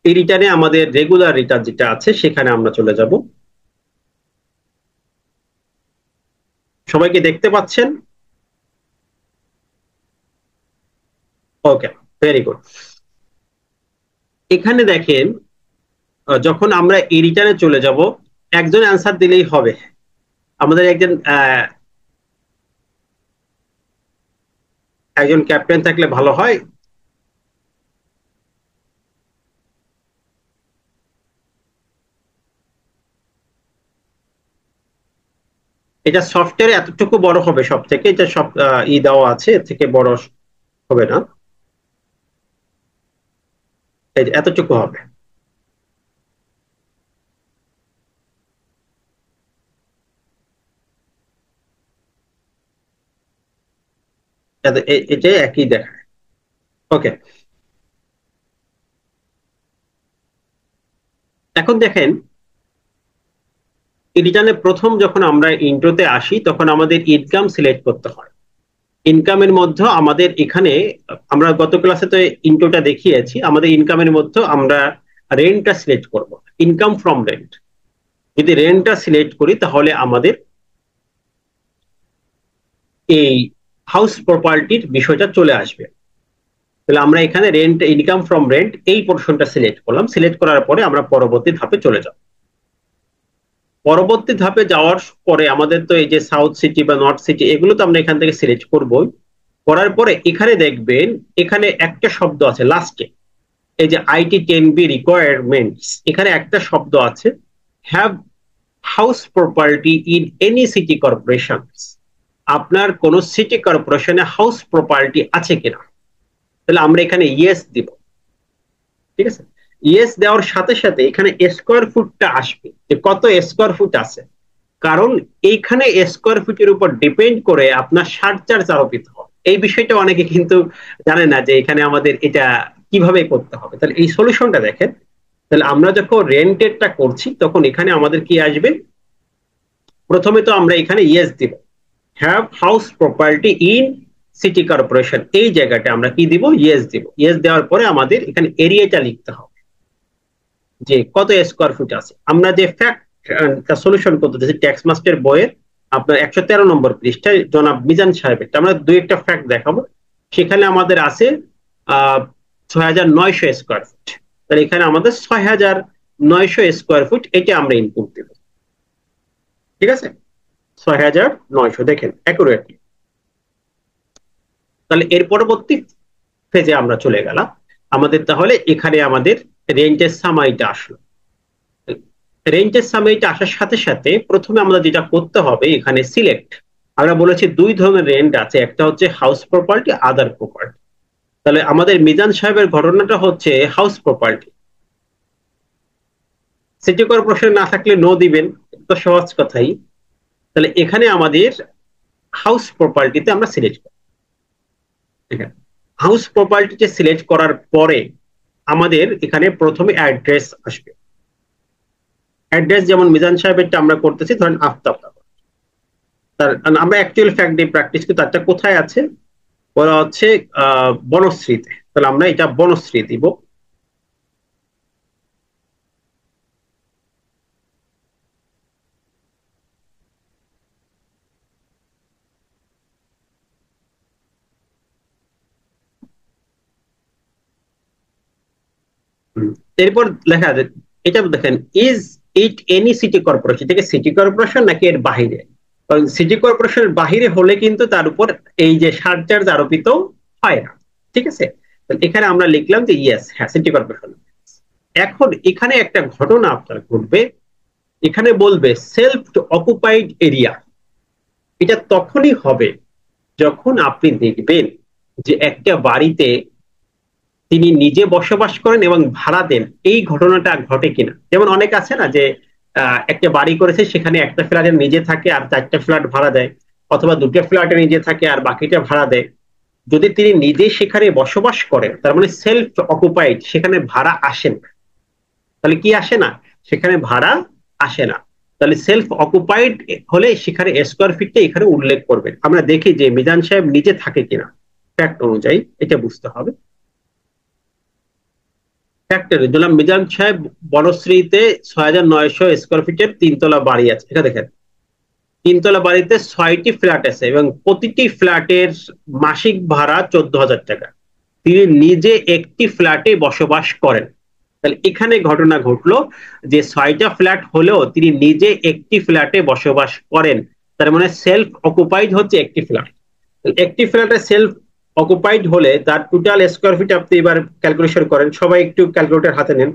এই রিটার্নে আমাদের regular return যেটা আছে সেখানে আমরা চলে যাব। সবাইকে দেখতে পাচ্ছেন? ওকে, ভেরি গুড। এখানে দেখেন, যখন আমরা এই রিটার্নে চলে যাব, একজন অ্যান্সার দিলেই হবে। আমাদের একজন ক্যাপ্টেন থাকলে ভালো হয়। এটা সফটওয়্যার এতটুকু বড় হবে সব থেকে, এটা সব দেওয়া আছে, এর থেকে বড় হবে না। এই যে এতটুকু হবে। এটা একই দেখায়। ওকে, এখন দেখেন রিটার্নে প্রথম যখন আমরা ইন্ট্রোতে আসি তখন আমাদের ইনকাম সিলেক্ট করতে হয়। ইনকামের মধ্যে আমাদের এখানে, আমরা গত ক্লাসে তো ইন্ট্রোটা দেখিয়েছি, আমাদের ইনকামের মধ্যে আমরা রেন্টটা সিলেক্ট করব, ইনকাম ফ্রম রেন্ট। যদি রেন্টটা সিলেক্ট করি তাহলে আমাদের এই হাউস প্রপার্টির বিষয়টা চলে আসবে। তাহলে আমরা এখানে রেন্ট, ইনকাম ফ্রম রেন্ট এই পোর্শনটা সিলেক্ট করলাম। সিলেক্ট করার পরে আমরা পরবর্তী ধাপে চলে যাব। পরবর্তী ধাপে যাওয়ার পরে আমাদের তো এই যে সাউথ সিটি বা নর্থ সিটি এগুলো তো আমরা এখান থেকে সিলেক্ট করবই। করার পরে এখানে দেখবেন এখানে একটা শব্দ আছে লাস্টে, এই যে আইটি 10B রিকোয়ারমেন্টস, এখানে একটা শব্দ আছে, have house property in any city corporation. আপনার কোন সিটি কর্পোরেশনে হাউস প্রপার্টি আছে কিনা। তাহলে আমরা এখানে ইয়েস দিব। ঠিক আছে, ইয়েস দেওয়ার সাথে সাথে এখানে স্কোয়ার ফুটটা আসবে, যে কত স্কোয়ার ফুট আছে। কারণ এইখানে স্কোয়ার ফিটের উপর ডিপেন্ড করে আপনার সার্চার্জ আরোপিত হবে। এই বিষয়টা অনেকে কিন্তু জানে না যে এখানে আমাদের এটা কিভাবে করতে হবে। তাহলে এই সলিউশনটা দেখেন। তাহলে আমরা যখন রেন্টেডটা করছি তখন এখানে আমাদের কি আসবে, প্রথমে তো আমরা এখানে ইয়েস দিব, have house property in city corporation, এই জায়গাটা আমরা কি দিব, ইয়েস দিব। ইয়েস দেওয়ার পরে আমাদের এখানে এরিয়াটা লিখতে হবে, যে কত স্কোয়ার ফুট আছে। আমরা যে ফ্যাক্ট সলিউশন করতেছি ট্যাক্স মাস্টার বইয়ের আপনার 113 নম্বর পৃষ্ঠায় জনাব মিজান সাহেবের, আমরা দুই একটা ফ্যাক্ট দেখাবো। সেখানে আমাদের আছে 6,900 স্কোয়ার ফুট। তাহলে এখানে আমাদের 6,900 স্কোয়ার ফুট, এটা আমরা ইনপুট দেব। ঠিক আছে, 6,900, দেখেন অ্যাকুরেটলি। তাহলে এর পরবর্তী ফেজে আমরা চলে গেলাম। আমাদের তাহলে এখানে আমাদের রেঞ্জের সামাইটা আসলো। রেঞ্জের সামাইটা আসার সাথে সাথে প্রথমে আমাদের যেটা করতে হবে এখানে সিলেক্ট। আমরা বলেছি দুই ধরনের রেন্ট আছে, একটা হচ্ছে হাউস প্রপার্টি, আদার প্রপার্টি। তাহলে আমাদের মিজান সাহেবের ঘটনাটা হচ্ছে হাউস প্রপার্টি। সিটি কর্পোরেশন না থাকলে নো দিবেন, তো সহজ কথাই। তাহলে এখানে আমাদের হাউস প্রপার্টিতে আমরা সিলেক্ট করি। হাউস প্রপার্টিতে সিলেক্ট করার পরে আমাদের এখানে প্রথমে অ্যাড্রেস আসবে। অ্যাড্রেস যেমন মিজান সাহেবেরটা আমরা করতেছি, ধরেন আফতাব। তার আমরা অ্যাকচুয়াল ফ্যাক্ট দিয়ে প্র্যাকটিস করি, তারটা কোথায় আছে বলা হচ্ছে বনশ্রীতে। তাহলে আমরা এটা বনশ্রী দিব। এরপর লেখা আছে, এটা দেখেন, is it any city corporation, থেকে সিটি কর্পোরেশন নাকি এর বাহিরে। কারণ সিটি কর্পোরেশনের বাহিরে হলে কিন্তু তার উপর এই যে সারচার্জ আরোপিত হয় না। ঠিক আছে, এখানে আমরা লিখলাম যে ইয়েস, হ্যাঁ সিটি কর্পোরেশন। এখন এখানে একটা ঘটনা আপনার ঘটবে, এখানে বলবে সেলফ অকুপাইড এরিয়া। এটা তখনই হবে যখন আপনি দেখবেন যে একটা বাড়িতে তিনি নিজে বসবাস করেন এবং ভাড়া দেন, এই ঘটনাটা ঘটে কিনা। যেমন অনেক আছে না যে একটা বাড়ি করেছে, সেখানে একটা ফ্ল্যাটে নিজে থাকে আর 4টা ফ্ল্যাট ভাড়া দেয়, অথবা 2টা ফ্ল্যাটে নিজে থাকে আর বাকিটা ভাড়া দেয়। যদি তিনি নিজে সেখানে বসবাস করেন তার মানে সেলফ অকুপাইড, সেখানে ভাড়া আসেন। তাহলে কি আসে না, সেখানে ভাড়া আসে না। তাহলে সেলফ অকুপাইড হলে সেখানে স্কোয়ার ফিটটা এখানে উল্লেখ করবেন। আমরা দেখি যে মিজান সাহেব নিজে থাকে কিনা, ফ্যাক্ট অনুযায়ী এটা বুঝতে হবে। ফ্যাক্টরি দিলাম মিজান সাহেব বনশ্রীতে ৬,৯০০ স্কয়ার ফিটের 3 তলা বাড়ি আছে। এটা দেখেন 3 তলা বাড়িতে 6টি ফ্ল্যাট আছে এবং প্রতিটি ফ্ল্যাটের মাসিক ভাড়া 14,000 টাকা। তিনি নিজে একটি ফ্ল্যাটে বসবাস করেন। তাহলে এখানে ঘটনা ঘটলো যে 6টা ফ্ল্যাট হলেও তিনি নিজে একটি ফ্ল্যাটে বসবাস করেন। তার মানে সেলফ অকুপাইড হচ্ছে একটি ফ্ল্যাট। একটি ফ্ল্যাটে সেলফ অকুপাইড হলে তার টোটাল স্কয়ার ফিট আপনি এবার ক্যালকুলেশন করেন, সবাই একটু ক্যালকুলেটর হাতে নেন।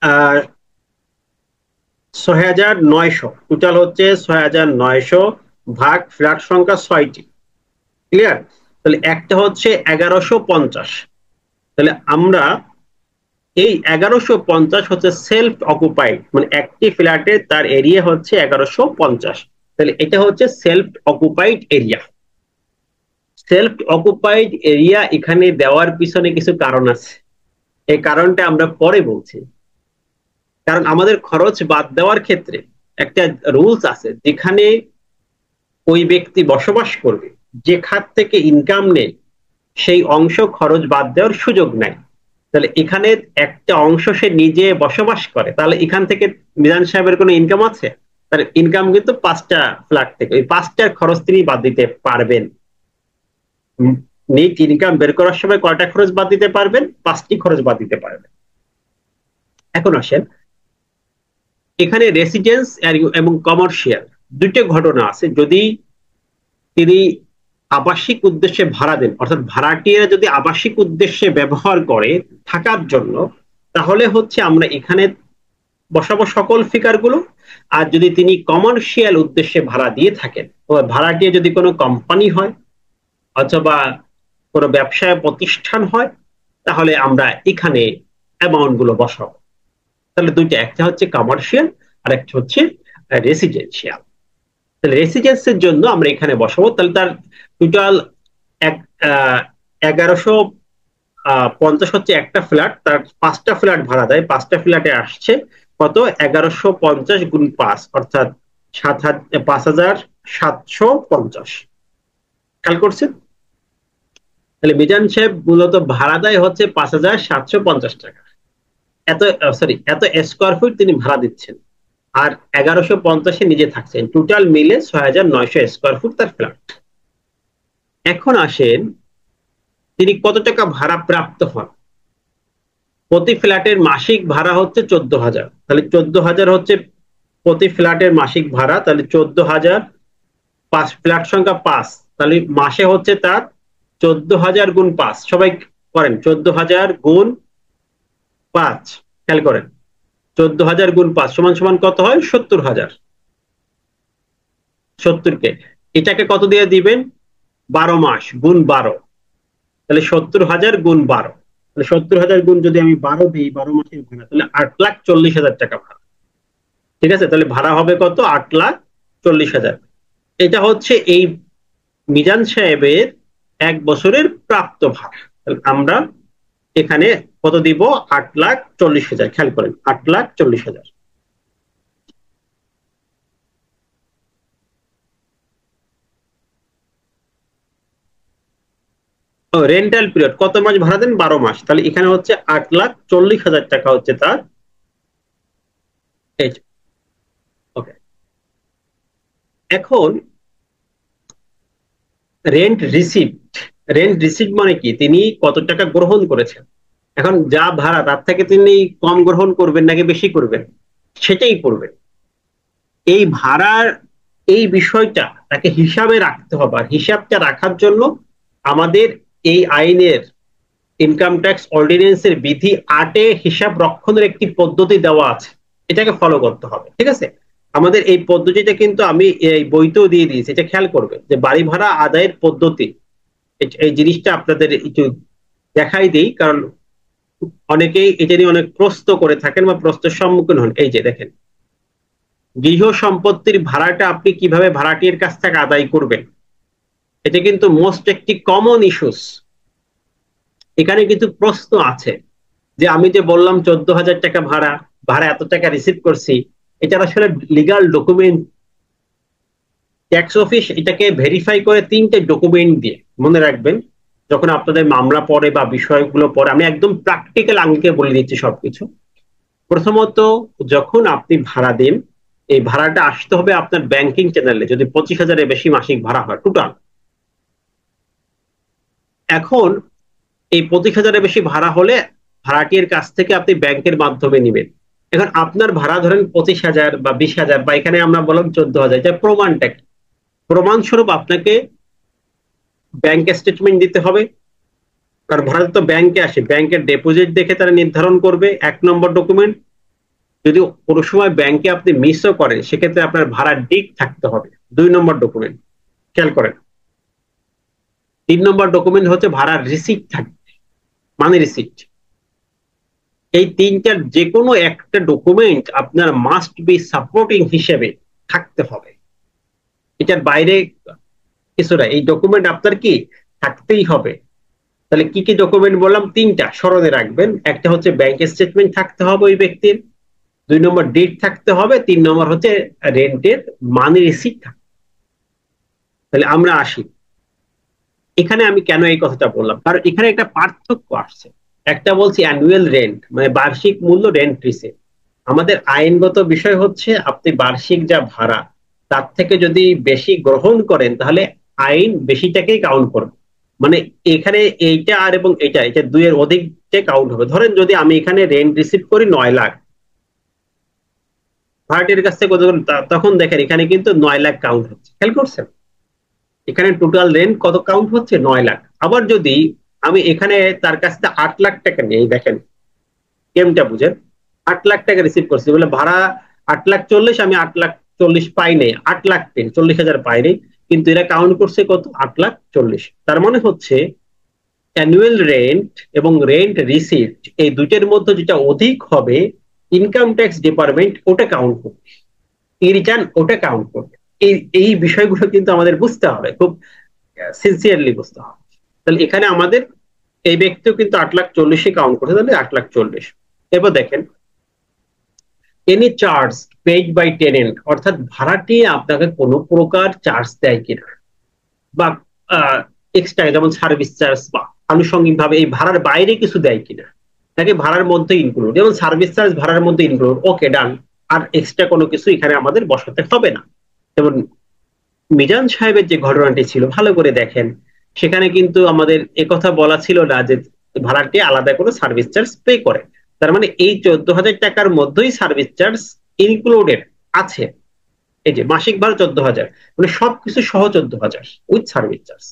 আর 6,900 টোটাল হচ্ছে 6,900 ভাগ ফ্ল্যাট সংখ্যা 6টি। ক্লিয়ার? তাহলে একটা হচ্ছে 1150। তাহলে আমরা এই 1150 হচ্ছে সেলফ অকুপাইড, মানে একটি ফ্ল্যাটে তার এরিয়া হচ্ছে 1150। তাহলে এটা হচ্ছে self occupied area. Self occupied area এখানে দেওয়ার পিছনে কিছু কারণ আছে, এই কারণটা আমরা পরে বলছি। কারণ আমাদের খরচ বাদ দেওয়ার ক্ষেত্রে একটা রুলস আছে, যেখানে ওই ব্যক্তি বসবাস করবে, যে খাত থেকে ইনকাম নেই সেই অংশ খরচ বাদ দেওয়ার সুযোগ নাই। তাহলে এখানে একটা অংশ সে নিজে বসবাস করে, তাহলে এখান থেকে মিজান সাহেবের কোনো ইনকাম আছে? তার ইনকাম কিন্তু 5টা ফ্ল্যাট থেকে, ওই 5টার খরচ তিনি বাদ দিতে পারবেন। নেট ইনকাম বের করার সময় কয়টা খরচ বাদ দিতে পারবেন? 5টি খরচ বাদ দিতে পারবেন। এখন আসেন, এখানে রেসিডেন্স এবং কমার্শিয়াল দুটো ঘটনা আছে। যদি তিনি আবাসিক উদ্দেশ্যে ভাড়া দেন, অর্থাৎ ভাড়াটিয়া যদি আবাসিক উদ্দেশ্যে ব্যবহার করে থাকার জন্য, তাহলে হচ্ছে আমরা এখানে বসাবো সকল ফিগার গুলো। আর যদি তিনি কমার্শিয়াল উদ্দেশ্যে ভাড়া দিয়ে থাকেন, ভাড়াটিয়া যদি কোনো কোম্পানি হয় অথবা কোনো ব্যবসায় প্রতিষ্ঠান হয়, তাহলে আমরা এখানে অ্যামাউন্ট গুলো বসাবো। তাহলে দুইটা, একটা হচ্ছে কমার্শিয়াল আর একটা হচ্ছে রেসিডেন্সিয়াল। তাহলে রেসিডেন্সের জন্য আমরা এখানে বসাবো। তাহলে তার টোটাল 1150 হচ্ছে একটা ফ্ল্যাট, তার 5টা ফ্ল্যাট ভাড়া দেয়, 5টা ফ্ল্যাটে আসছে কত? 1150 গুণ 5 অর্থাৎ 5,750। খেয়াল করছেন? তাহলে মিজান সাহেব মূলত ভাড়া দেয় হচ্ছে 5,750 টাকা। এত স্কোয়ার ফুট তিনি ভাড়া দিচ্ছেন, আর 1150 নিজে থাকছেন, টোটাল মিলে 6,900 স্কোয়ার ফুট তার ফ্ল্যাট। এখন আসেন, তিনি কত টাকা ভাড়া প্রাপ্ত হন? প্রতি ফ্ল্যাটের মাসিক ভাড়া হচ্ছে 14,000। তাহলে 14,000 হচ্ছে প্রতি ফ্ল্যাটের মাসিক ভাড়া। তাহলে 14,000, 5 ফ্ল্যাট সংখ্যা 5, তাহলে মাসে হচ্ছে তার 14,000 গুণ 5। সবাই করেন, 14,000 গুণ 5, খেয়াল করেন 14,000 গুণ 5 সমান সমান কত হয়? 70,000। 70কে এটাকে কত দিয়ে দিবেন? 12 মাস গুণ 12, তাহলে 70,000 গুণ 12। তাহলে 70,000 গুণ যদি আমি 12 দিই, 12 মাসের ভাড়া, তাহলে 8,40,000 টাকা ভাড়া। ঠিক আছে? তাহলে ভাড়া হবে কত? 8,40,000। এটা হচ্ছে এই মিজান সাহেবের 1 বছরের প্রাপ্ত ভাড়া। তাহলে আমরা এখানে কত দিব? 8,40,000। খেয়াল করেন, 8,40,000। রেন্টাল পিরিয়ড কত মাস ভাড়া দেন? 12 মাস। তাহলে এখানে হচ্ছে 8,40,000 টাকা হচ্ছে তার। ওকে, এখন রেন্ট রিসিপ্ট। রেন্ট রিসিপ্ট মানে কি? তিনি কত টাকা গ্রহণ করেছেন। এখন যা ভাড়া তার থেকে তিনি কম গ্রহণ করবেন নাকি বেশি করবেন, সেটাই করবেন। এই ভাড়ার এই বিষয়টা তাকে হিসাবে রাখতে হবে। আর হিসাবটা রাখার জন্য আমাদের এই আইনের ইনকাম ট্যাক্স অর্ডিন্যান্সের বিধি 8-এ হিসাব রক্ষণের একটি পদ্ধতি দেওয়া আছে, এটাকে ফলো করতে হবে। ঠিক আছে? আমাদের এই পদ্ধতিটা কিন্তু আমি এই বইতেও দিয়ে দিয়েছি, এটা খেয়াল করবেন যে বাড়ি ভাড়া আদায়ের পদ্ধতি। এই জিনিসটা আপনাদের একটু দেখাই দিই, কারণ অনেকেই এটা নিয়ে অনেক প্রশ্ন করে থাকেন বা প্রশ্নের সম্মুখীন হন। এই যে দেখেন, গৃহ সম্পত্তির ভাড়াটা আপনি কিভাবে ভাড়াটির কাছ থেকে আদায় করবেন, এটা কিন্তু মোস্ট একটি কমন ইস্যুস। এখানে কিন্তু প্রশ্ন আছে যে আমি যে বললাম 14,000 টাকা ভাড়া, ভাড়া এত টাকা রিসিভ করছি, এটা আসলে লিগাল ডকুমেন্ট। ট্যাক্স অফিস এটাকে ভেরিফাই করে 3টে ডকুমেন্ট দিয়ে, মনে রাখবেন, যখন আপনাদের মামলা পড়ে বা বিষয়গুলো পড়ে, আমি একদম প্র্যাকটিক্যাল আঙ্গিকে বলে দিচ্ছি সবকিছু। প্রথমত, যখন আপনি ভাড়া দেন, এই ভাড়াটা আসতে হবে আপনার ব্যাংকিং চ্যানেলে, যদি 25,000-এর বেশি মাসিক ভাড়া হয় টোটাল। এখন এই 25,000-এর বেশি ভাড়া হলে ভাড়াটির কাছ থেকে আপনি ব্যাংকের মাধ্যমে নেবেন। এখন আপনার ভাড়া ধরেন 25,000 বা 20,000 বা এখানে আমরা বললাম 14,000, এটা প্রমাণটা কি? প্রমাণস্বরূপ আপনাকে ব্যাংক স্টেটমেন্ট দিতে হবে। কারণ ভাড়া তো ব্যাংকে আসে, ব্যাংকের ডিপোজিট দেখে তারা নির্ধারণ করবে, 1 নম্বর ডকুমেন্ট। যদি কোনো সময় ব্যাংকে আপনি মিসও করেন, সেক্ষেত্রে আপনার ভাড়ার ডিক থাকতে হবে, 2 নম্বর ডকুমেন্ট। খেয়াল করেন। 3 নম্বর ডকুমেন্ট হচ্ছে ভাড়ার রিসিপ্ট থাকবে, মানি রিসিপ্ট। এই তিনটার যে কোনো একটা ডকুমেন্ট আপনার মাস্ট বি সাপোর্টিং হিসেবে থাকতে হবে। এটার বাইরে কিছু না, এই ডকুমেন্ট আপনার কি থাকতেই হবে। তাহলে কি কি ডকুমেন্ট বললাম? 3টা স্মরণে রাখবেন। একটা হচ্ছে ব্যাংক স্টেটমেন্ট থাকতে হবে ওই ব্যক্তির, 2 নম্বর ডিড থাকতে হবে, 3 নম্বর হচ্ছে রেন্টের মানি রিসিপ্ট থাকতে। তাহলে আমরা আসি এখানে, আমি কেন এই কথাটা বললাম, কারণ এখানে একটা পার্থক্য আসছে। একটা বলছি অ্যানুয়াল রেন্ট, মানে বার্ষিক মূল্য, রেন্ট রিসিপ্ট। আমাদের আইনগত বিষয় হচ্ছে আপনি বার্ষিক যা ভাড়া তার থেকে যদি বেশি গ্রহণ করেন তাহলে আইন বেশিটাকেই কাউন্ট করবে। মানে এখানে এইটা আর এবং এটা, এটা দুইয়ের অধিকটা কাউন্ট হবে। ধরেন যদি আমি এখানে রেন্ট রিসিভ করি 9 লাখ ভাড়াটির কাছ থেকে, তখন দেখেন এখানে কিন্তু 9 লাখ কাউন্ট হচ্ছে। খেয়াল করছেন? এখানে টোটাল রেন্ট কত কাউন্ট হচ্ছে? 9 লাখ। আবার যদি আমি এখানে তার কাছ থেকে 8 লাখ টাকা নিই, দেখেন গেমটা বুঝেন, 8 লাখ টাকা রিসিভ করছি বলে ভাড়া 8,40,000, আমি 8,40,000 পাই নাই, 8 লাখ পেন 40,000 পাইনি, কিন্তু এরা কাউন্ট করছে কত? 8,40,000। তার মানে হচ্ছে অ্যানুয়াল রেন্ট এবং রেন্ট রিসিপ্ট এই দুইটার মধ্যে যেটা অধিক হবে, ইনকাম ট্যাক্স ডিপার্টমেন্ট ওটা কাউন্ট করবে, ই রিটার্ন ওটা কাউন্ট করবে। এই এই বিষয়গুলো কিন্তু আমাদের বুঝতে হবে, খুব সিনসিয়ারলি বুঝতে হবে। তাহলে এখানে আমাদের এই ব্যক্তিও কিন্তু 8,40,000 কাউন্ট করছে, তাহলে 8,40,000। এবার দেখেন, any charge paid by tenant, অর্থাৎ ভাড়াটি আপনাকে কোনো প্রকার চার্জ দেয় কিনা, বা এক্সট্রা যেমন সার্ভিস চার্জ বা আনুষঙ্গিক ভাবে এই ভাড়ার বাইরে কিছু দেয় কিনা, নাকি ভাড়ার মধ্যে ইনক্লুড। যেমন সার্ভিস চার্জ ভাড়ার মধ্যে ইনক্লুড, ওকে ডান, আর এক্সট্রা কোনো কিছু এখানে আমাদের বসাতে হবে না। যেমন মিজান সাহেবের যে ঘটনাটি ছিল, ভালো করে দেখেন, সেখানে কিন্তু আমাদের একথা বলা ছিল না যে ভাড়াটি আলাদা কোনো সার্ভিস চার্জ পে করে। তার মানে এই 14,000 টাকার মধ্যেই সার্ভিস চার্জ ইনক্লুডেড আছে। এই যে মাসিক ভাড়া 14,000, মানে সবকিছু সহ 14,000 উইথ সার্ভিস চার্জ।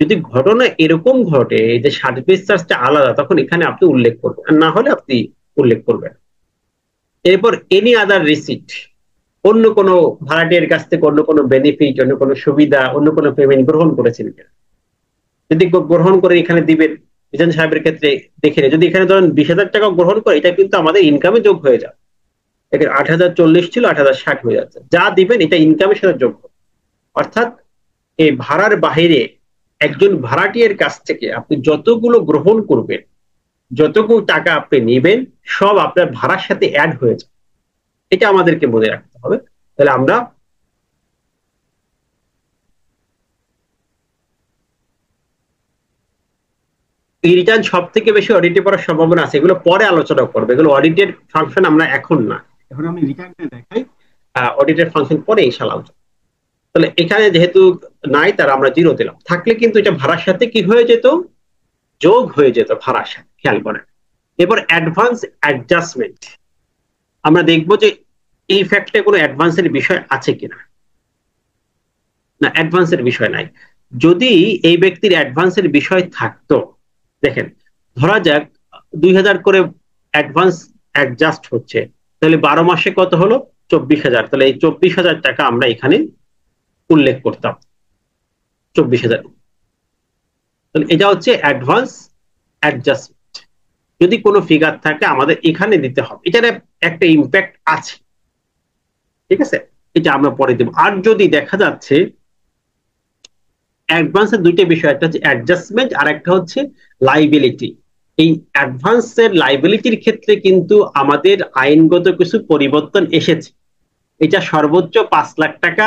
যদি ঘটনা এরকম ঘটে যে সার্ভিস চার্জটা আলাদা, তখন এখানে আপনি উল্লেখ করবেন, আর না হলে আপনি উল্লেখ করবেন। এরপর এনি আদার রিসিট, অন্য কোনো ভাড়াটিয়ার কাছ থেকে অন্য কোনো বেনিফিট, অন্য কোনো সুবিধা, অন্য কোনো পেমেন্ট গ্রহণ করেছেন কিনা, যদি গ্রহণ করে এখানে দিবেন। মিজান সাহেবের ক্ষেত্রে দেখে, যদি এখানে ধরেন 20,000 টাকা গ্রহণ করে, এটা কিন্তু আমাদের ইনকামে যোগ হয়ে যায়। এখানে 8,040 ছিল, 8,060 হয়ে যাচ্ছে। যা দিবেন এটা ইনকামের সাথে যোগ হবে। অর্থাৎ এই ভাড়ার বাহিরে একজন ভাড়াটিয়ার কাছ থেকে আপনি যতগুলো গ্রহণ করবেন, যতগুলো টাকা আপনি নেবেন, সব আপনার ভাড়ার সাথে অ্যাড হয়ে যায়। এটা আমাদেরকে মনে রাখতে হবে। তাহলে আমরা এই রিটার্ন সব থেকে বেশি অডিটে পড়ার সম্ভাবনা আছে, এগুলো পরে আলোচনা করবে, এগুলো অডিটের ফাংশন আমরা এখন না, এখন আমি রিটার্নটা দেখাই, অডিটের ফাংশন পরে ইনশাআল্লাহ। তাহলে এখানে যেহেতু নাই, তার আমরা 0 দিলাম। থাকলে কিন্তু এটা ভাড়ার সাথে কি হয়ে যেত? যোগ হয়ে যেত ভাড়ার সাথে। খেয়াল করেন। এবার অ্যাডভান্স অ্যাডজাস্টমেন্ট, আমরা দেখবো যে এই ফ্যাক্টে কোনো অ্যাডভান্সের বিষয় আছে কিনা। না, অ্যাডভান্সের বিষয় নাই। যদি এই ব্যক্তির অ্যাডভান্সের বিষয় থাকতো, দেখেন ধরা যাক 2,000 করে অ্যাডভান্স অ্যাডজাস্ট হচ্ছে, তাহলে 12 মাসে কত হলো? 24,000। তাহলে এই 24,000 টাকা আমরা এখানে উল্লেখ করতাম, 24,000। তাহলে এটা হচ্ছে অ্যাডভান্স অ্যাডজাস্টমেন্ট। যদি কোনো ফিগার থাকে আমাদের এখানে দিতে হবে, এটার একটা ইম্প্যাক্ট আছে, ঠিক আছে? এটা আমরা পরে দেব। আর যদি দেখা যাচ্ছে অ্যাডভান্সের দুইটা বিষয়, একটা হচ্ছে অ্যাডজাস্টমেন্ট আর একটা হচ্ছে লাইবিলিটি। এই অ্যাডভান্সের লাইবিলিটির ক্ষেত্রে কিন্তু আমাদের আইনগত কিছু পরিবর্তন এসেছে। এটা সর্বোচ্চ 5 লাখ টাকা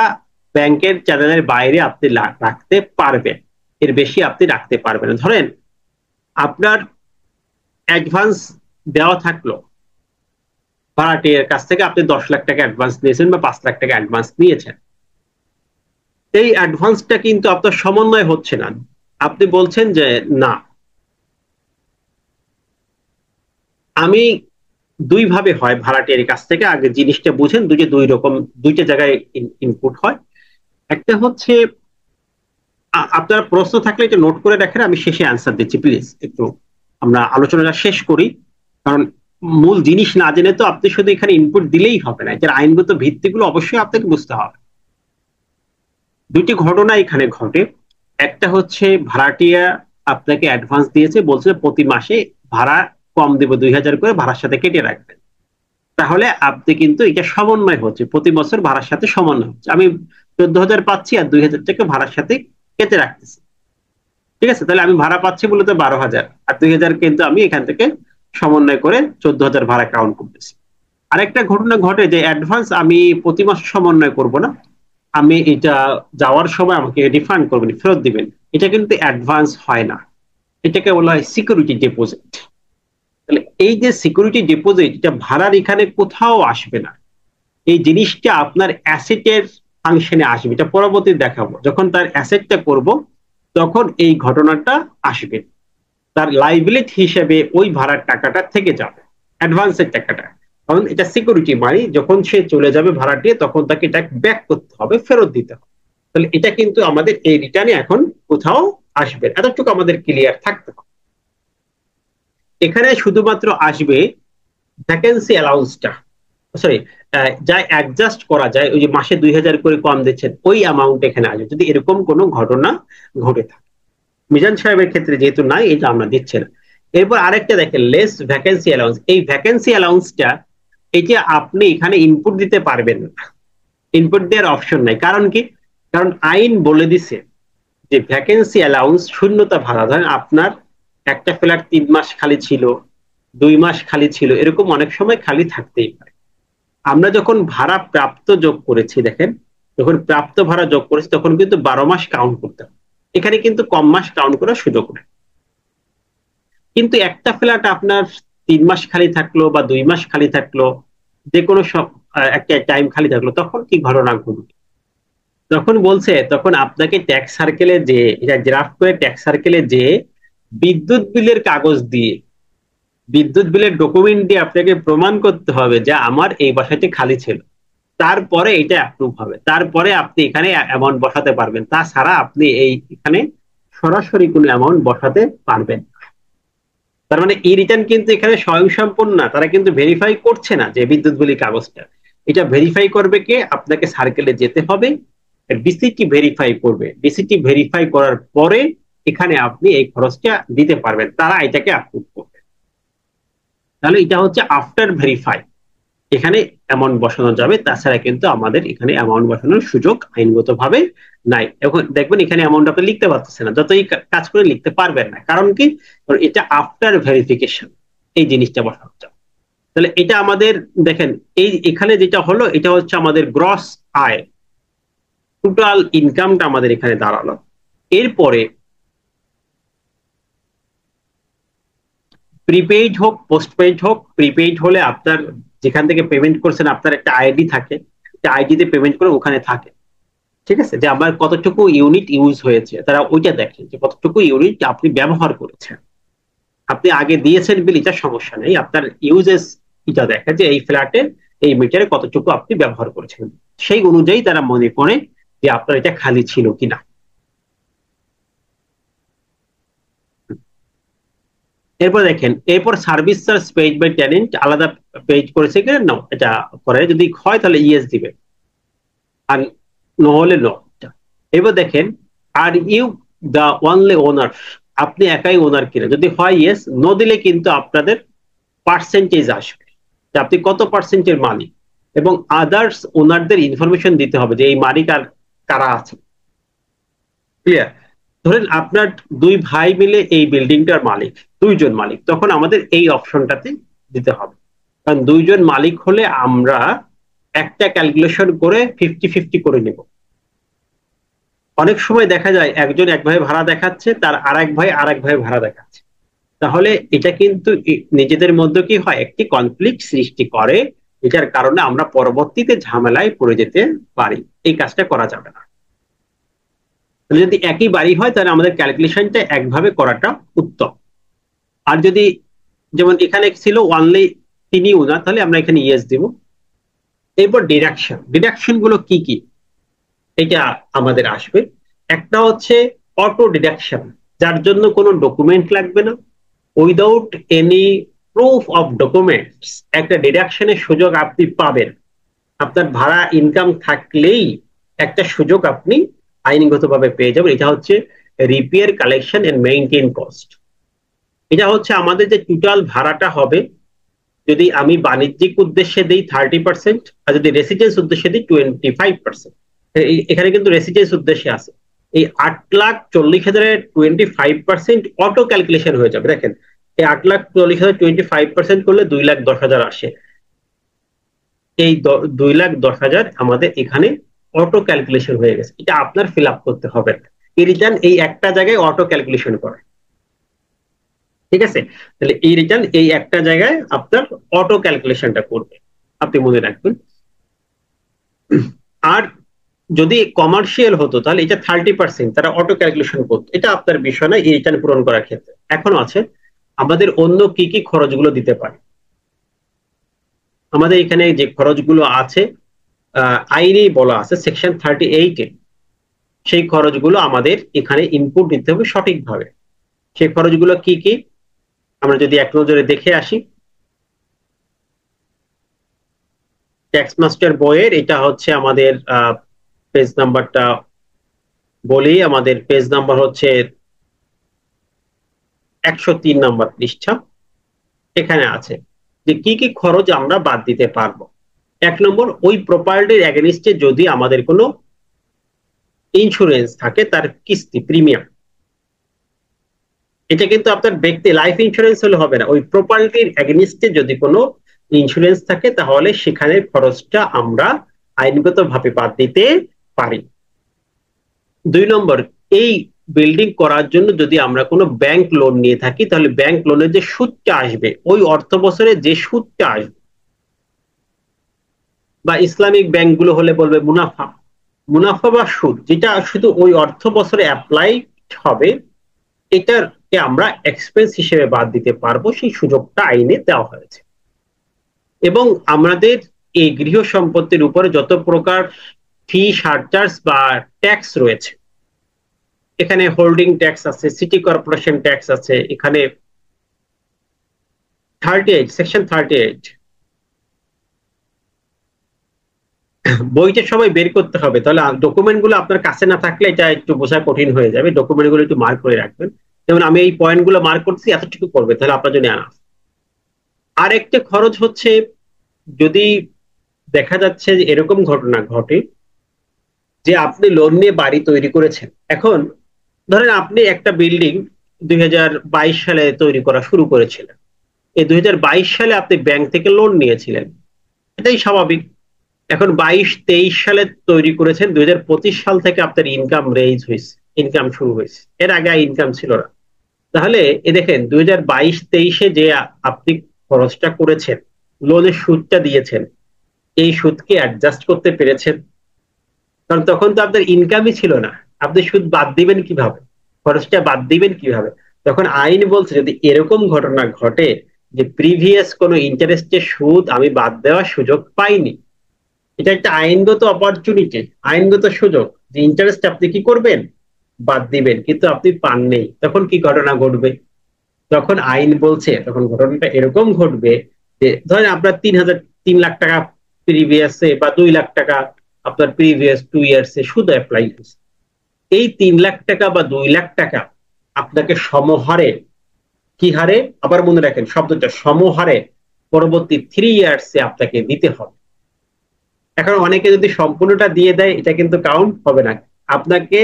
ব্যাংকের চ্যানেলের বাইরে আপনি রাখতে পারবেন। এর বেশি আপনি রাখতে পারবেন না। ধরেন আপনার অ্যাডভান্স দেওয়া থাকলো, ভাড়াটিয়ার কাছ থেকে আপনি 10 লাখ টাকা অ্যাডভান্স নিয়েছেন বা 5 লাখ টাকা অ্যাডভান্স নিয়েছেন, এই অ্যাডভান্সটা কিন্তু আপনার সমন্বয় হচ্ছে না। আপনি বলছেন যে না, আমি দুই ভাবে হয় ভাড়াটিয়ার কাছ থেকে, আগে জিনিসটা বুঝেন, দুই রকম, দুইটা জায়গায় ইনপুট হয়। একটা হচ্ছে আপনার প্রশ্ন থাকলে এটা নোট করে রাখেন, আমি শেষে অ্যান্সার দিচ্ছি, প্লিজ একটু আমরা আলোচনাটা শেষ করি। কারণ মূল জিনিস না জেনে তো আপনি শুধু এখানে ইনপুট দিলেই হবে না, এটার আইনগত ভিত্তিগুলো অবশ্যই আপনাকে বুঝতে হবে। দুইটি ঘটনা এখানে ঘটে। একটা হচ্ছে ভাড়াটিয়া আপনাকে অ্যাডভান্স দিয়েছে, বলছে প্রতি মাসে ভাড়া কম দেবো 2,000 করে, ভাড়ার সাথে কেটে রাখবেন। তাহলে আপনি কিন্তু এটা সমন্বয় হচ্ছে, প্রতি বছর ভাড়ার সাথে সমন্বয় হচ্ছে, আমি 14,000 পাচ্ছি আর 2,000 টাকা ভাড়ার সাথে কেটে রাখতেছি। ঠিক আছে, তাহলে আমি ভাড়া পাচ্ছি বলে তো 12,000, আর 2,000 কিন্তু আমি এখান থেকে সমন্বয় করে 14,000 ভাড়া কাউন্ট করতেছি। আরেকটা ঘটনা ঘটে যে অ্যাডভান্স আমি প্রতি মাসে সমন্বয় করব না, আমি এটা যাওয়ার সময় আমাকে রিফান্ড করবেন, ফেরত দিবেন। এটা কিন্তু অ্যাডভান্স হয় না, এটাকে বলা হয় সিকিউরিটি ডিপোজিট। তাহলে এই যে সিকিউরিটি ডিপোজিট, এটা ভাড়ার এখানে কোথাও আসবে না, এই জিনিসটা আপনার অ্যাসেটের ফাংশনে আসবে। এটা পরবর্তী দেখাবো, যখন তার অ্যাসেটটা করব তখন এই ঘটনাটা আসবে, তার লাইবিলিটি হিসেবে ওই ভাড়ার টাকাটা থেকে যাবে, অ্যাডভান্সের টাকাটা। কারণ এটা সিকিউরিটি মানি, যখন সে চলে যাবে ভাড়াটিয়ে তখন তাকে এটা ব্যাক করতে হবে, ফেরত দিতে হবে। তাহলে এটা কিন্তু আমাদের এই রিটার্নে এখন কোথাও আসবে, এতটুকু আমাদের ক্লিয়ার থাকতে হবে। এখানে শুধুমাত্র আসবে ভ্যাকেন্সি অ্যালাউন্সটা, সরি, যা অ্যাডজাস্ট করা যায়, ওই যে মাসে 2,000 করে কম দিচ্ছেন ওই অ্যামাউন্ট এখানে আসবে, যদি এরকম কোনো ঘটনা ঘটে থাকে। মিজান সাহেবের ক্ষেত্রে যেহেতু নাই, এটা আমরা দিচ্ছি না। এরপর আরেকটা দেখেন, লেস ভ্যাকেন্সি অ্যালাউন্স। এই ভ্যাকেন্সি অ্যালাউন্সটা, এটা আপনি এখানে ইনপুট দিতে পারবেন না, ইনপুট দেওয়ার অপশন নাই। কারণ কি? কারণ আইন বলে দিছে যে ভ্যাকেন্সি অ্যালাউন্স, শূন্যতা ভাড়া, ধরেন আপনার একটা ফ্ল্যাট 3 মাস খালি ছিল, 2 মাস খালি ছিল, এরকম অনেক সময় খালি থাকতেই পারে। আমরা যখন ভাড়া প্রাপ্ত যোগ করেছি, দেখেন যখন প্রাপ্ত ভাড়া যোগ করেছি তখন কিন্তু 12 মাস কাউন্ট করতে হবে, এখানে কিন্তু কম মাস কাউন্ট করার সুযোগ নেই। কিন্তু একটা ফ্ল্যাট আপনার 3 মাস খালি থাকলো বা 2 মাস খালি থাকলো, যে কোনো সব একটা টাইম খালি থাকলো, তখন কি ঘটনা ঘটবে? তখন বলছে, তখন আপনাকে ট্যাক্স সার্কেলে যে, এটা ড্রাফট করে ট্যাক্স সার্কেলে যে বিদ্যুৎ বিলের কাগজ দিয়ে, বিদ্যুৎ বিলের ডকুমেন্ট দিয়ে আপনাকে প্রমাণ করতে হবে যে আমার এই বাসাটি খালি ছিল, তারপরে এটা অ্যাপ্রুভ হবে, তারপরে আপনি এখানে অ্যামাউন্ট বসাতে পারবেন। তাছাড়া আপনি এই এখানে সরাসরি কোনো অ্যামাউন্ট বসাতে পারবেন। তার মানে এই রিটার্ন কিন্তু এখানে স্বয়ংসম্পূর্ণ না, তারা কিন্তু ভেরিফাই করছে না যে বিদ্যুৎ বিলি কাগজটা, এটা ভেরিফাই করবে কে? আপনাকে সার্কেলে যেতে হবে, ডিসিটি ভেরিফাই করবে, ডিসিটি ভেরিফাই করার পরে এখানে আপনি এই খরচটা দিতে পারবেন, তারা এটাকে অ্যাপ্রুভ করবে। তাহলে এটা হচ্ছে আফটার ভেরিফাই, এখানে অ্যামাউন্ট বসানো যাবে, তাছাড়া কিন্তু আমাদের এখানে অ্যামাউন্ট বসানোর সুযোগ আইনগতভাবে নাই। এখন দেখবেন এখানে অ্যামাউন্ট আপনি লিখতে পারতেছেন না, যতই কাজ করে লিখতে পারবেন না। কারণ কি? কারণ এটা আফটার ভেরিফিকেশন, এই জিনিসটা বসানো যাবে। তাহলে এটা আমাদের দেখেন, এই এখানে যেটা হলো, এটা হচ্ছে আমাদের গ্রস আয়, টোটাল ইনকামটা আমাদের এখানে দাঁড়ালো। এরপরে প্রিপেইড হোক পোস্টপেইড হোক, প্রিপেইড হলে আপনার যেখান থেকে পেমেন্ট করছেন আপনার একটা আইডি থাকে, আইডিতে পেমেন্ট করে ওখানে থাকে, ঠিক আছে, যে আমার কতটুকু ইউনিট ইউজ হয়েছে, তারা ওইটা দেখে যে কতটুকু ইউনিট আপনি ব্যবহার করেছেন। আপনি আগে দিয়েছেন বিল, এটা সমস্যা নেই, আপনার ইউজেস এটা দেখে যে এই ফ্ল্যাটে এই মিটারে কতটুকু আপনি ব্যবহার করেছেন, সেই অনুযায়ী তারা মনে করে যে আপনার এটা খালি ছিল কিনা। এরপর দেখেন, এরপর service charge paid by tenant আলাদা পেইড করেছে কিনা, নো, এটা করে, যদি হয় তাহলে ইয়েস দিবে, আর নহলে নো। এবার দেখেন, আর ইউ দা ওনলি ওনার, আপনি একাই ওনার কিনা, যদি হয় ইয়েস, নো দিলে কিন্তু আপনাদের পার্সেন্টেজ আসবে যে আপনি কত পার্সেন্টের মালিক, এবং আদার্স ওনারদের ইনফরমেশন দিতে হবে যে এই মালিক আর কারা আছে। ক্লিয়ার? ধরেন আপনার দুই ভাই মিলে এই বিল্ডিংটার মালিক, দুইজন মালিক, তখন আমাদের এই অপশনটাতে দিতে হবে। কারণ দুইজন মালিক হলে আমরা একটা ক্যালকুলেশন করে 50-50 করে নেব। অনেক সময় দেখা যায় একজন এক ভাই ভাড়া দেখাচ্ছে, তার আরেক ভাই ভাড়া দেখাচ্ছে। তাহলে এটা কিন্তু নিজেদের মধ্যে কি হয়, একটি কনফ্লিক্ট সৃষ্টি করে, এটার কারণে আমরা পরবর্তীতে ঝামেলায় পড়ে যেতে পারি। এই কাজটা করা যাবে না। যদি একই বাড়ি হয় তাহলে আমাদের ক্যালকুলেশনটা একভাবে করাটা উত্তম। আর যদি যেমন এখানে ছিল ওয়ানলি তিনি উনার, তাহলে আমরা এখানে ইয়েস দিব। এরপর ডিডাকশন গুলো কি কি এটা আমাদের আসবে। একটা হচ্ছে অটো ডিডাকশন, যার জন্য কোনো ডকুমেন্ট লাগবে না, without any proof of documents একটা ডিডাকশনের সুযোগ আপনি পাবেন। আপনার ভাড়া ইনকাম থাকলেই একটা সুযোগ আপনি আইনগতভাবে পেয়ে যাবেন। এটা হচ্ছে repair, collection and maintain cost. এটা হচ্ছে আমাদের যে টোটাল ভাড়াটা হবে, যদি আমি বাণিজ্যিক উদ্দেশ্যে দিই 30%, আর যদি রেসিডেন্স উদ্দেশ্যে দিই 25%। এখানে কিন্তু রেসিডেন্স উদ্দেশ্যে আছে। এই 8,40,000-এর 25% অটো ক্যালকুলেশন হয়ে যাবে। দেখেন, এই 8,40,000 25% করলে 2,10,000 আসে। এই 2,10,000 আমাদের এখানে অটো ক্যালকুলেশন হয়ে গেছে। এটা আপনার ফিল আপ করতে হবে। এই রিটার্ন এই একটা জায়গায় অটো ক্যালকুলেশন করে, ঠিক আছে? তাহলে এই রিটার্ন এই একটা জায়গায় আপনার অটো ক্যালকুলেশনটা করবে, আপনি মনে রাখবেন। আর যদি কমার্শিয়াল হতো তাহলে এটা 30% তারা অটো ক্যালকুলেশন করতো। এটা আপনার বিষয় না এই রিটার্ন পূরণ করার ক্ষেত্রে। এখনো আছে আমাদের অন্য কি কি খরচগুলো দিতে পারে। আমাদের এখানে যে খরচগুলো আছে আইনেই বলা আছে সেকশন 38-এ, সেই খরচগুলো আমাদের এখানে ইনপুট দিতে হবে সঠিকভাবে। সেই খরচগুলো কি কি আমরা যদি এক নজরে দেখে আসি। ট্যাক্স মাস্টার বইয়ের এটা হচ্ছে আমাদের পেজ নাম্বারটা বলি, আমাদের পেজ নাম্বার হচ্ছে 103 নাম্বার পৃষ্ঠা। এখানে আছে যে কি কি খরচ আমরা বাদ দিতে পারবো। 1 নম্বর, ওই প্রপার্টির এগেনিস্টে যদি আমাদের কোনো ইন্স্যুরেন্স থাকে, তার কিস্তি প্রিমিয়াম। এটা কিন্তু আপনার ব্যক্তি লাইফ ইন্স্যুরেন্স হলে হবে না, ওই প্রপার্টির এগেনিস্টে যদি কোনো ইন্স্যুরেন্স থাকে তাহলে সেখানে খরচটা আমরা আইনগতভাবে বাদ দিতে পারি। 2 নম্বর, এই বিল্ডিং করার জন্য যদি আমরা কোনো ব্যাংক লোন নিয়ে থাকি তাহলে ব্যাংক লোনের যে সুদটা আসবে, ওই অর্থ বছরে যে সুদটা আসবে, বা ইসলামিক ব্যাংকগুলো হলে বলবে মুনাফা, মুনাফা বা সুদ, যেটা শুধু ওই অর্থ বছরে অ্যাপ্লাই হবে, এটাকে আমরা এক্সপেন্স হিসেবে বাদ দিতে পারবো। সেই সুযোগটা আইনে দেওয়া হয়েছে। এবং আমাদের এই গৃহ সম্পত্তির উপরে যত প্রকার ফি, সারচার্জ বা ট্যাক্স রয়েছে, এখানে হোল্ডিং ট্যাক্স আছে, সিটি কর্পোরেশন ট্যাক্স আছে, এখানে 38 সেকশন 38 বইটা সবাই বের করতে হবে। তাহলে ডকুমেন্ট গুলো আপনার কাছে না থাকলে এটা একটু বোঝা কঠিন হয়ে যাবে। ডকুমেন্ট গুলো একটু মার্ক করে রাখবেন। যেমন আমি এই পয়েন্ট গুলো মার্ক করছি, এতটুকু করবে, তাহলে আপনার জন্য আনা। আর একটা খরচ হচ্ছে, যদি দেখা যাচ্ছে যে এরকম ঘটনা ঘটে যে আপনি লোন নিয়ে বাড়ি তৈরি করেছেন। এখন ধরেন আপনি একটা বিল্ডিং 2022 সালে তৈরি করা শুরু করেছিলেন। এই 2022 সালে আপনি ব্যাংক থেকে লোন নিয়েছিলেন, এটাই স্বাভাবিক। এখন 22-23 সালে তৈরি করেছেন, 2025 সাল থেকে আপনার ইনকাম রেইজ হয়েছে, ইনকাম শুরু হয়েছে, এর আগে ইনকাম ছিল না। তাহলে এ দেখেন 2022-23-এ যে আপনি খরচটা করেছেন, লোনের সুদটা দিয়েছেন, এই সুদকে অ্যাডজাস্ট করতে পেরেছেন? কারণ তখন তো আপনার ইনকামই ছিল না, আপনি সুদ বাদ দিবেন কিভাবে, খরচটা বাদ দিবেন কিভাবে? তখন আইন বলছে যদি এরকম ঘটনা ঘটে যে প্রিভিয়াস কোনো ইন্টারেস্টের সুদ আমি বাদ দেওয়ার সুযোগ পাইনি, এটা একটা আইনগত অপরচুনিটি, আইনগত সুযোগ যে ইন্টারেস্ট আপনি কি করবেন, বাদ দিবেন, কিন্তু আপনি পাননি, তখন কি ঘটনা ঘটবে? তখন আইন বলছে, তখন ঘটনাটা এরকম ঘটবে যে ধরেন আপনার 3 লাখ টাকা প্রিভিয়াসে বা 2 লাখ টাকা আপনার প্রিভিয়াস 2 ইয়ার্সে সুদ অ্যাপ্লাই হয়েছে। এই 3 লাখ টাকা বা 2 লাখ টাকা আপনাকে সমহারে, কি হারে আবার মনে রাখেন শব্দটা, সমহারে পরবর্তী 3 ইয়ার্সে আপনাকে দিতে হবে। এখন অনেকে যদি সম্পূর্ণটা দিয়ে দেয়, এটা কিন্তু কাউন্ট হবে না। আপনাকে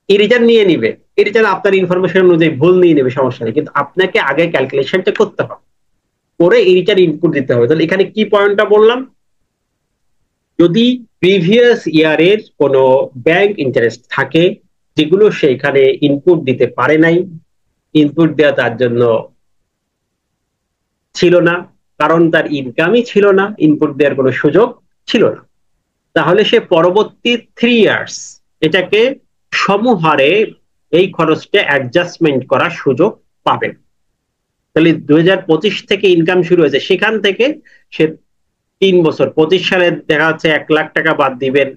এই রিটার্ন নিয়ে নিবে, এই রিটার্ন আপনার ইনফরমেশন অনুযায়ী ভুল নিয়ে নেবে, সমস্যা নেই, কিন্তু আপনাকে আগে ক্যালকুলেশনটা করতে হবে, করে এই রিটার্ন ইনপুট দিতে হবে। তাহলে এখানে কি পয়েন্টটা বললাম, যদি প্রিভিয়াস ইয়ারের কোনো ব্যাংক ইন্টারেস্ট থাকে যেগুলো সেখানে ইনপুট দিতে পারে নাই, ইনপুট দেওয়া তার জন্য ছিল না, কারণ তার ইনকামই ছিল না, ইনপুট দেওয়ার কোনো সুযোগ ছিল না, তাহলে সে পরবর্তী 3 ইয়ার্স এটাকে সমহারে এই খরচটা অ্যাডজাস্টমেন্ট করার সুযোগ পাবেন। তাহলে 2025 থেকে ইনকাম শুরু হয়েছে, সেখান থেকে সে 3 বছর, 25 সালে দেখা যাচ্ছে 1 লাখ টাকা বাদ দিবেন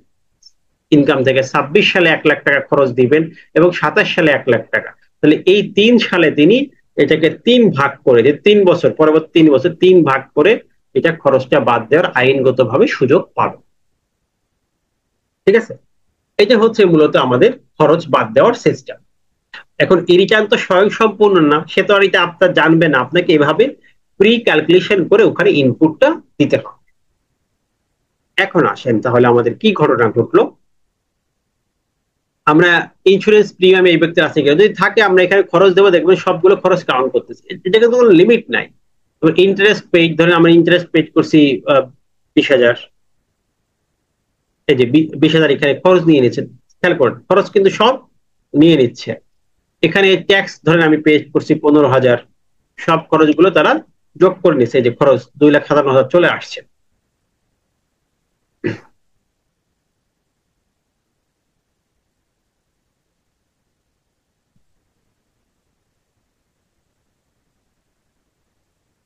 ইনকাম থেকে, 26 সালে 1 লাখ টাকা খরচ দিবেন এবং 27 সালে 1 লাখ টাকা। তাহলে এই 3 সালে তিনি এটাকে 3 ভাগ করে, যে 3 বছর পরবর্তী 3 বছর 3 ভাগ করে এটা খরচটা বাদ দেওয়ার আইনগতভাবে সুযোগ পাবে। ঠিক আছে, এটা হচ্ছে মূলত আমাদের খরচ বাদ দেওয়ার সিস্টেম। এখন এই রিটার্ন তো স্বয়ংসম্পূর্ণ না, সে তো আর এটা আপনার জানবে না, আপনাকে এভাবে প্রি ক্যালকুলেশন করে ওখানে ইনপুটটা দিতে হবে। এখন আসেন তাহলে আমাদের কি ঘটনা ঘটলো, আমরা ইন্স্যুরেন্স প্রিমিয়াম এই ব্যক্তি আছে কিনা, যদি থাকে আমরা এখানে খরচ দেবো, দেখবেন সবগুলো খরচ কাউন্ট করতেছি, এটাকে তো কোনো লিমিট নাই। ইন্টারেস্ট পেইড, ধরেন আমরা ইন্টারেস্ট পেইড করছি 20,000, এই যে 20,000 এখানে খরচ নিয়ে নিচ্ছে, খেয়াল করেন খরচ কিন্তু সব নিয়ে নিচ্ছে। এখানে ট্যাক্স ধরেন আমি পে করছি 15,000, সব খরচগুলো তারা যোগ করে নিচ্ছে, এই যে খরচ 2,57,000 চলে আসছে।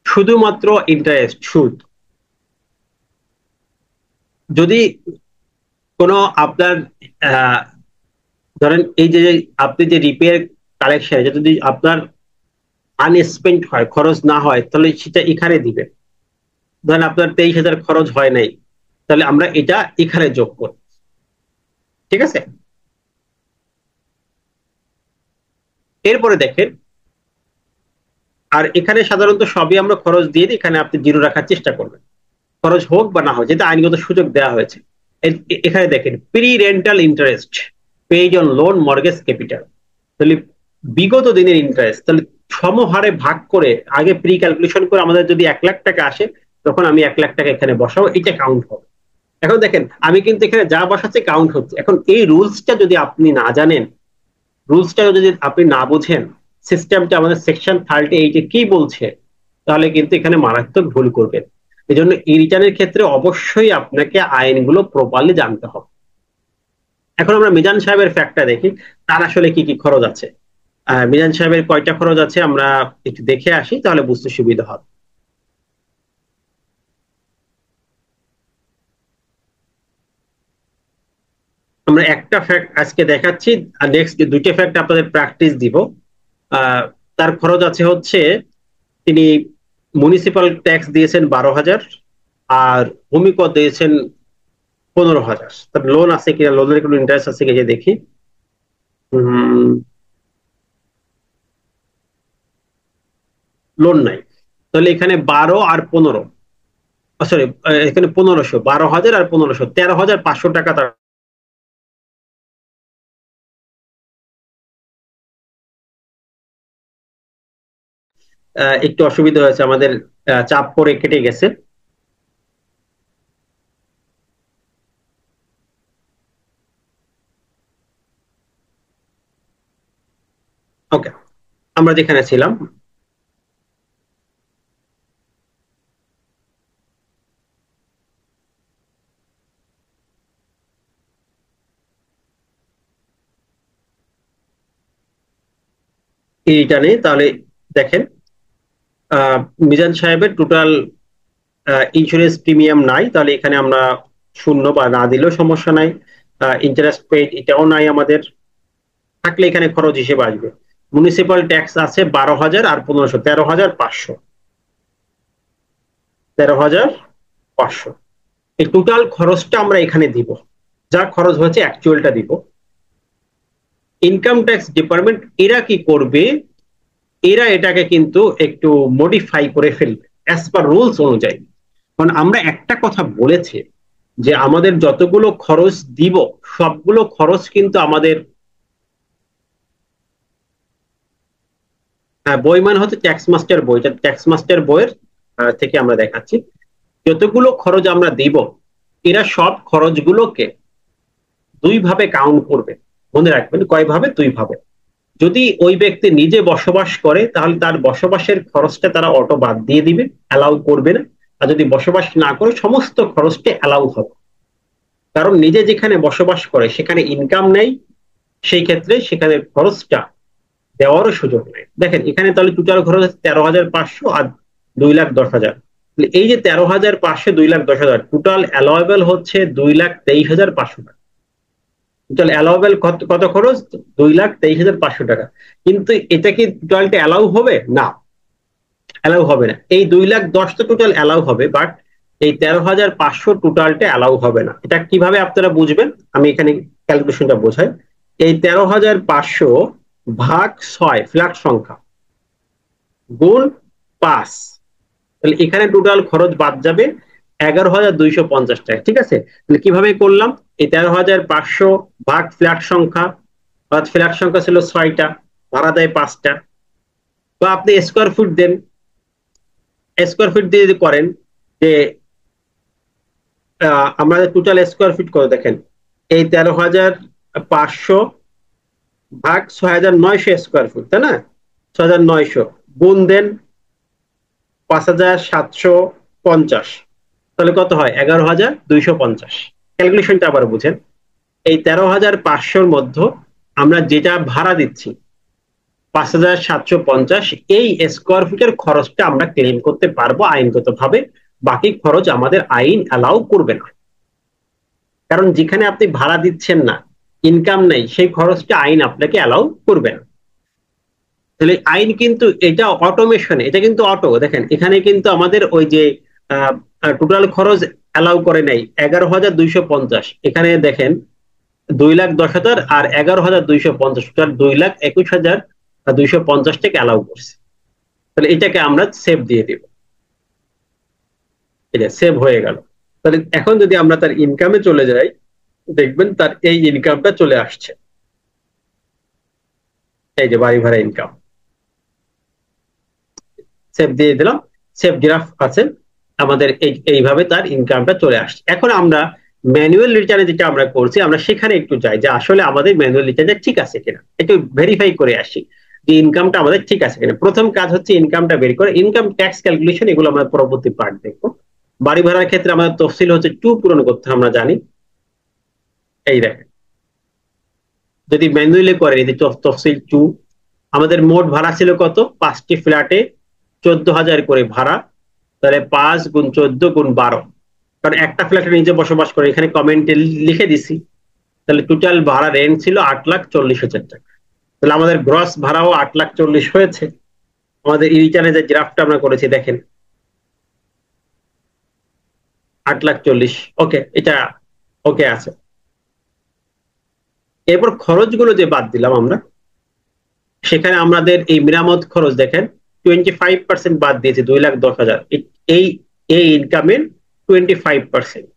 শুধুমাত্র ইন্টারেস্ট, সুদ। যদি কোনো আপনার ধরেন এই যে আপনি যে রিপেয়ার কালেকশন, এটা যদি আপনার আনস্পেন্ট হয়, খরচ না হয়, তাহলে সেটা এখানে দিবেন। ধরেন আপনার 23,000 খরচ হয় নাই, তাহলে আমরা এটা এখানে যোগ করব। ঠিক আছে, এরপরে দেখেন, আর এখানে সাধারণত সবই আমরা খরচ দিয়ে দিই, এখানে আপনি জিরো রাখার চেষ্টা করবেন, খরচ হোক বা না হোক, যেটা আইনগত সুযোগ দেওয়া হয়েছে। এখানে দেখেন pre rental interest paid on loan mortgage capital, তাহলে বিগত দিনের ইন্টারেস্ট, তাহলে সমহারে ভাগ করে আগে প্রি ক্যালকুলেশন করে আমাদের যদি 1 লাখ টাকা আসে, তখন আমি 1 লাখ টাকা এখানে বসাবো, এটা কাউন্ট হবে। এখন দেখেন আমি কিন্তু এখানে যা বসাচ্ছি কাউন্ট হচ্ছে। এখন এই রুলসটা যদি আপনি না জানেন, রুলসটা যদি আপনি না বুঝেন, সিস্টেমটা আমাদের সেকশন 38 কি বলছে, তাহলে কিন্তু এখানে মারাত্মক ভুল করবেন। এই জন্য ই রিটার্নের ক্ষেত্রে অবশ্যই আপনাকে আইনগুলো প্রপারলি জানতে হবে। এখন আমরা মিজান সাহেবের ফ্যাক্টটা দেখি, তার আসলে কি কি খরচ আছে। মিজান সাহেবের কয়টা খরচ আছে আমরা একটু দেখে আসি, তাহলে বুঝতে সুবিধা হবে। আমরা একটা ফ্যাক্ট আজকে দেখাচ্ছি, আর নেক্সট 2টা ফ্যাক্ট আপনাদের প্র্যাকটিস দিব। তার খরচ আছে হচ্ছে, তিনি মিউনিসিপাল ট্যাক্স দিয়েছেন 12,000, আর ভূমি কর দিয়েছেন 15,000। তার লোন আছে কিনা, লোনের কোনো ইন্টারেস্ট আছে কিনা দেখি। লোন নাই, তাহলে এখানে 12 আর 15, সরি এখানে 1500, 12,000 আর 1500, 13,500 টাকা তার। একটু অসুবিধা হয়েছে আমাদের, চাপ পড়ে কেটে গেছে। ওকে, আমরা যেখানে ছিলাম, এইটা নেই, তাহলে দেখেন মিজান সাহেবের টোটাল ইন্স্যুরেন্স প্রিমিয়াম নাই, তাহলে এখানে আমরা শূন্য বা না দিলেও সমস্যা নাই। ইন্টারেস্ট পেইড এটাও নাই আমাদের, থাকলে এখানে খরচ হিসেবে আসবে। মিউনিসিপাল ট্যাক্স আছে 12,000 আর 1500, 13,500, 13,500। এই টোটাল খরচটা আমরা এখানে দিব, যা খরচ হয়েছে অ্যাকচুয়ালটা দিব। ইনকাম ট্যাক্স ডিপার্টমেন্ট এরা কি করবে, এরা এটাকে কিন্তু একটু মডিফাই করে ফেলবে অ্যাজ পার রুলস অনুযায়ী। কারণ আমরা একটা কথা বলেছি যে আমাদের যতগুলো খরচ দিব, সবগুলো খরচ কিন্তু আমাদের, বই মানে হচ্ছে ট্যাক্স মাস্টার বই, ট্যাক্স মাস্টার বইয়ের থেকে আমরা দেখাচ্ছি, যতগুলো খরচ আমরা দিব এরা সব খরচগুলোকে দুই ভাবে কাউন্ট করবে। মনে রাখবেন কয় ভাবে? দুই ভাবে। যদি ওই ব্যক্তি নিজে বসবাস করে তাহলে তার বসবাসের খরচটা তারা অটো বাদ দিয়ে দিবে, অ্যালাউ করবে না। আর যদি বসবাস না করে সমস্ত খরচটা অ্যালাউ হবে। কারণ নিজে যেখানে বসবাস করে সেখানে ইনকাম নেই, সেই ক্ষেত্রে সেখানে খরচটা দেওয়ারও সুযোগ নেই। দেখেন এখানে তাহলে টোটাল খরচ 13,500 আর 2,10,000। এই যে 13,500 2,10,000 টোটাল অ্যালাওয়েবল হচ্ছে 2,23,500 টাকা। টোটাল অ্যালাওয়েবল কত খরচ? 2,23,500 টাকা। কিন্তু এটা কি টোটালটা অ্যালাউ হবে? না, অ্যালাউ হবে না। এই 2,10,000 তো টোটাল অ্যালাউ হবে, বাট এই 13,500 টোটালটা অ্যালাউ হবে না। এটা কিভাবে আপনারা বুঝবেন? আমি এখানে ক্যালকুলেশনটা বোঝাই। এই 13,500 ভাগ 6 ফ্ল্যাট সংখ্যা গুণ 5, তাহলে এখানে টোটাল খরচ বাদ যাবে 11,250 টাকা। ঠিক আছে, তাহলে কিভাবে করলাম? এই 13,500 ভাগ ফ্ল্যাট সংখ্যা, ফ্ল্যাট সংখ্যা ছিল 6টা, ভাড়া দেয় 5টা, বা আপনি স্কোয়ার ফুট দেন। স্কোয়ার ফিট দিয়ে যদি করেন যে আমরা টোটাল স্কোয়ার ফিট করে দেখেন, এই 13,500 ভাগ 6,900 স্কোয়ার ফুট, তাই না? 6,900 গুণ দেন 5,750, তাহলে কত হয়? 11,250। ক্যালকুলেশনটা আবার বুঝেন। এই 13,500-র মধ্যে আমরা যেটা ভাড়া দিচ্ছি 5,750, এই স্কোয়ার ফিটের খরচটা আমরা ক্লেম করতে পারবো আইনগত ভাবে। বাকি খরচ আমাদের আইন অ্যালাউ করবে না। কারণ যেখানে আপনি ভাড়া দিচ্ছেন না, ইনকাম নেই, সেই খরচটা আইন আপনাকে অ্যালাউ করবে না। তাহলে আইন কিন্তু এটা অটোমেশন, এটা কিন্তু অটো। দেখেন এখানে কিন্তু আমাদের ওই যে টোটাল খরচ অ্যালাউ করে নাই 11,250, এখানে দেখেন 2,10,000 আর 11,250, টোটাল 2,21,250 টাকা অ্যালাউ করছে। তাহলে এটাকে আমরা সেভ দিয়ে দিব। এটা সেভ হয়ে গেল। তাহলে এখন যদি আমরা তার ইনকামে চলে যাই, দেখবেন তার এই ইনকামটা চলে আসছে। এই যে বাড়ি ভাড়া ইনকাম, সেভ দিয়ে দিলাম, সেভ গ্রাফ আছে আমাদের। এইভাবে তার ইনকামটা চলে আসছে। এখন আমরা ম্যানুয়াল রিটার্নে যেটা আমরা করছি, আমরা সেখানে একটু যাই যে আসলে আমাদের ম্যানুয়াল রিটার্নটা ঠিক আছে কিনা, একটু ভেরিফাই করে আসি যে ইনকামটা আমাদের ঠিক আছে কিনা। প্রথম কাজ হচ্ছে ইনকামটা বের করে, ইনকাম ট্যাক্স ক্যালকুলেশন, এগুলো আমরা পরবর্তী পার্ট দেখবো। বাড়ি ভাড়ার ক্ষেত্রে আমাদের তফসিল হচ্ছে 2 পূরণ করতে আমরা জানি। এই দেখেন যদি ম্যানুয়ালি করেন, এই যে তফসিল 2, আমাদের মোট ভাড়া ছিল কত? 5টি ফ্ল্যাটে 14,000 করে ভাড়া, তাহলে 5 গুণ 14 গুণ 12, কারণ একটা ফ্ল্যাটে নিজে বসবাস করে, এখানে কমেন্টে লিখে দিছি। তাহলে টোটাল ভাড়া রেন্ট ছিল 8,40,000 টাকা। তাহলে আমাদের গ্রস ভাড়াও 8,40,000 হয়েছে। আমাদের রিটার্নে যে ড্রাফটটা আমরা করেছি দেখেন 8,40,000, ওকে, এটা ওকে আছে। এরপর খরচগুলো যে বাদ দিলাম আমরা, সেখানে আমাদের এই মেরামত খরচ দেখেন 25% বাদ দিয়েছে, 2,10,000। এই এই ইনকামের 25%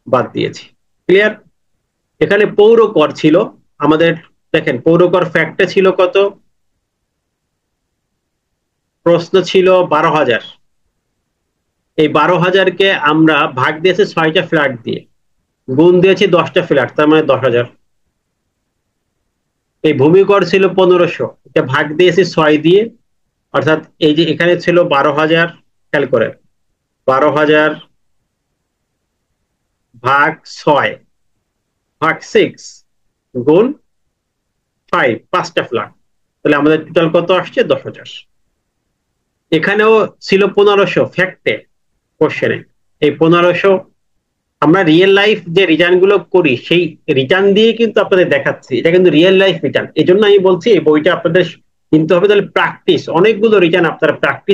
বাদ দিয়েছি। ক্লিয়ার? এখানে পৌর কর ছিল আমাদের। দেখেন পৌর কর ফ্যাক্টে ছিল কত? প্রশ্ন ছিল 12,000। এই 12,000-কে আমরা ভাগ দিয়েছি 6টা ফ্ল্যাট দিয়ে, গুণ দিয়েছি 10টা ফ্ল্যাট, তার মানে 10,000। এই ভূমি কর ছিল 1,500, এটা ভাগ দিয়েছি 6 দিয়ে, অর্থাৎ এই যে এখানে ছিল 12,000, খেয়াল করে 12,000 ভাগ 6 ভাগ 6 গুণ 5, 5টা ফ্ল্যাট, তাহলে আমাদের টোটাল কত আসছে? 10,000। এখানেও ছিল 1,500 ফ্যাক্টে কোশ্চেনে। এই 1,500 আমরা রিয়েল লাইফ যে রিটার্ন গুলো করি সেই রিটার্ন দিয়ে কিন্তু আপনাদের দেখাচ্ছি, এটা কিন্তু রিয়েল লাইফ রিটার্ন। এই জন্য আমি বলছি এই বইটা আপনাদের কিনতে হবে, তাহলে প্র্যাকটিস, অনেকগুলো রিটার্ন আপনারা প্র্যাকটিস